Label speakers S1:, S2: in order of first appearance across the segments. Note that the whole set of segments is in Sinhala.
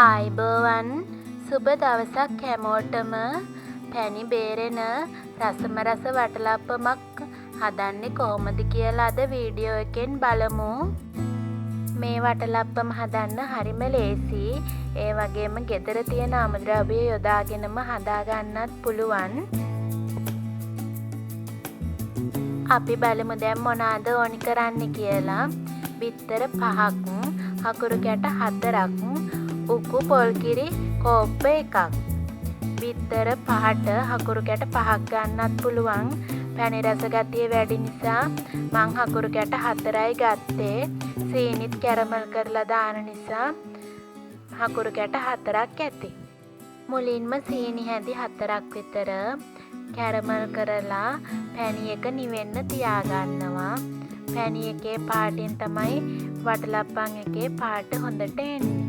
S1: ආයිබෝවන් සුබ දවසක් හැමෝටම. පැණි බේරෙන රසම රස වටලප්පමක් හදන්නේ කොහොමද කියලා අද වීඩියෝ එකෙන් බලමු. මේ වටලප්පම හදන්න හරිම ලේසි. ඒ වගේම ගෙදර තියෙන අමුද්‍රව්‍ය යොදාගෙනම හදාගන්නත් පුළුවන්. අපි බලමු දැන් මොනවාද ඕනි කරන්නේ කියලා. බිත්තර 5ක්, හකුරු කැට 4ක්, උකු පොල්කිරි කෝප්ප 1ක්. බිත්තර 5ට හකුරු කැට 5ක් ගන්නත් පුළුවන්. පැණි රස ගතිය වැඩි නිසා මං හකුරු කැට 4යි ගත්තේ. සීනිත් කැරමල් කරලා දාන නිසා හකුරු කැට 4ක් ඇති. මුලින්ම සීනි හැඳි 4ක් විතර කැරමල් කරලා පැණි එක නිවෙන්න තියාගන්නවා. පැණි එකේ පාටින් තමයි වටලප්පන් එකේ පාට හොඳට එන්නේ.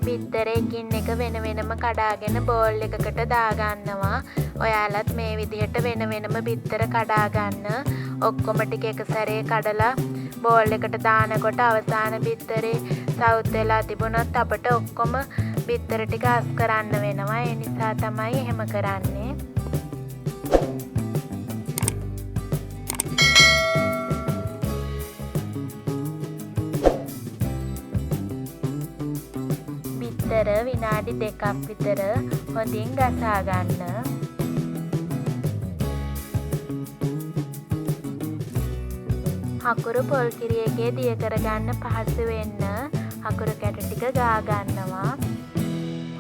S1: බිත්තරයකින් එක වෙන වෙනම කඩාගෙන බෝල් එකකට දාගන්නවා. ඔයාලත් මේ විදිහට වෙන වෙනම බිත්තර කඩාගන්න. ඔක්කොම ටික එක සැරේ කඩලා බෝල් එකට දානකොට අවසාන බිත්තරේ සවුත් වෙලා තිබුණොත් අපට ඔක්කොම බිත්තර ටික අස් කරන්න වෙනවා. ඒ නිසා තමයි එහෙම කරන්නේ. බිත්තර විනාඩි 2ක් විතර හොඳින් ගසා ගන්න. හකුරු පොල්කිරි එකේ දිය කරගන්න පහසු වෙන්න හකුරු කැට ටික ගා ගන්නවා.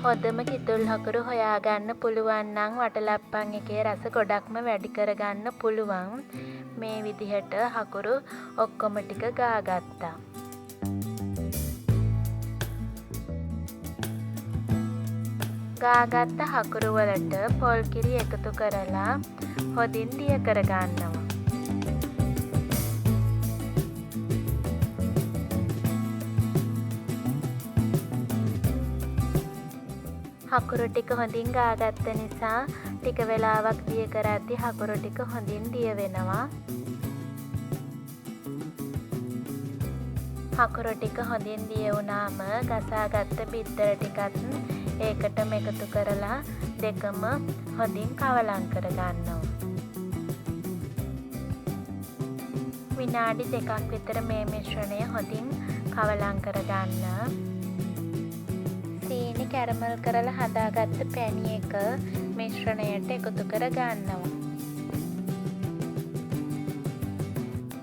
S1: හොඳම කිතුල් හකුරු හොයාගන්න පුළුවන් නම් වටලප්පන් එකේ රස ගොඩක්ම වැඩි කරගන්න පුළුවන්. මේ විදිහට හකුරු ඔක්කොම ටික ගා ගත්තා. ගාගත්ත හකුරු වලට පොල්කිරි එකතු කරලා හොඳින් දිය කරගන්නවා. හකුරු ටික හොඳින් ගාගත්ත නිසා ටික වෙලාවක් දිය කරද්දී හකුරු ටික හොඳින් දිය වෙනවා. හකුරු ටික හොඳින් දිය වුණාම ගසාගත්ත බිත්තර ටිකත් ඒකටම එකතු කරලා දෙකම හොඳින් කවලම් කරගන්නවා. විනාඩි 2ක් විතර මේ මිශ්‍රණය හොඳින් කවලම් කරගන්න. සීනි කැරමල් කරලා හදාගත්ත පැණි එක මිශ්‍රණයට එකතු කරගන්නවා.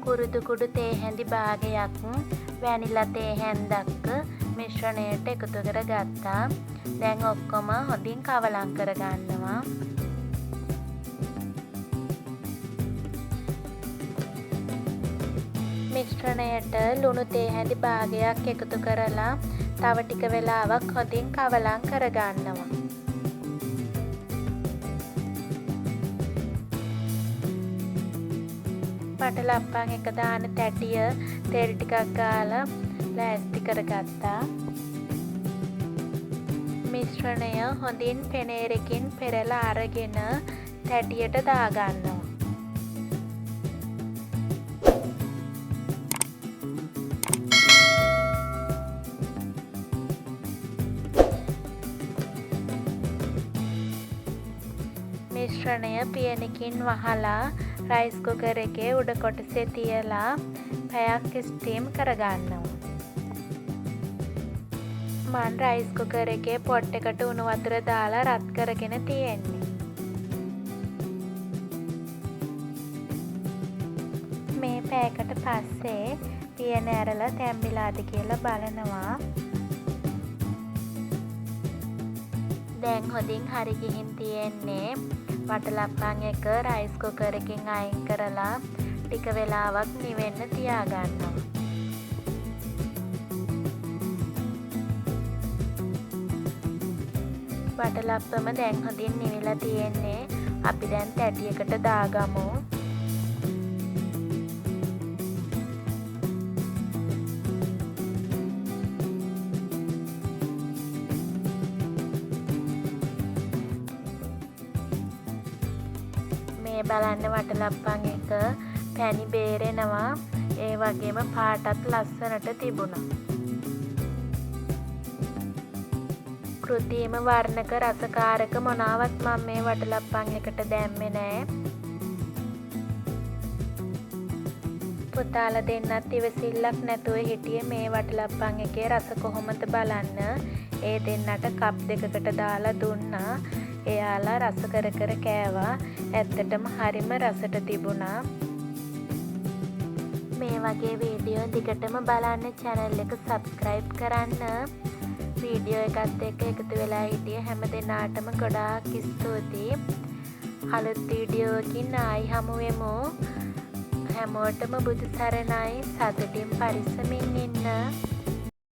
S1: කුරුදු කුඩු තේ හැඳි භාගයක්, වැනිලා තේ හැන්දක් මිශ්‍රණයට එකතු කරගත්තා. දැන් ඔක්කොම හොඳින් කවලම් කරගන්නවා. මිශ්‍රණයට ලුණු තේ හැඳි භාගයක් එකතු කරලා තව ටික වෙලාවක් හොඳින් කවලම් කරගන්නවා. වටලප්පන් එක දාන තැටිය තෙල් ටිකක් ගාලා ලෑස්ති කරගත්තා. මිශ්‍රණය හොඳින් පෙනේරකින් පෙරලා අරගෙන තැටියට දාගන්නවා. මිශ්‍රණය පියනකින් වහලා රයිස් කුකර් එකේ උඩ කොටසේ තියලා පැයක් ස්ටීම් කරගන්නවා. මන් රයිස් කුකර් එකේ පොට් එකට උණු වතුර දාලා රත් කරගෙන තියෙන්නේ. මේ පැයකට පස්සේ පියන ඇරලා තැම්බිලාද කියලා බලනවා. දැන් හොඳින් හරි ගිහින් තියෙන්නේ. වටලප්පන් එක රයිස් කුකර් එකකින් අයින් කරලා ටික වෙලාවක් නිවෙන්න තියාගන්නවා. වටලප්පම දැන් හොඳින් නිවිලා තියෙන්නේ. අපි දැන් තැටියකට දාගමු. මේ බලන්න වටලප්පන් එක පැණි බේරෙනවා. ඒ වගේම පාටත් ලස්සනට තිබුණා. කෘතිම වර්ණක රසකාරක මොනාවත් මම මේ වටලප්පන් එකට දැම්මේ නෑ. පුතාලා දෙන්නත් ඉවසිල්ලක් නැතුව හිටියේ මේ වටලප්පන් එකේ රස කොහොමද බලන්න. ඒ දෙන්නට කප් දෙකකට දාලා දුන්නා. එයාලා රස කර කර කෑවා. ඇත්තටම හරිම රසට තිබුණා. මේ වගේ වීඩියෝ දිගටම බලන්න channel එක subscribe කරන්න. වීඩියෝ එකත් එක්ක එකතු වෙලා හිටිය හැම දෙනාටම ගොඩාක් ස්තුතියි. අලුත් වීඩියෝකින් ආයි හමු වෙමු. හැමෝටම බුදු සරණයි. සතුටින් පරිස්සමින් ඉන්න.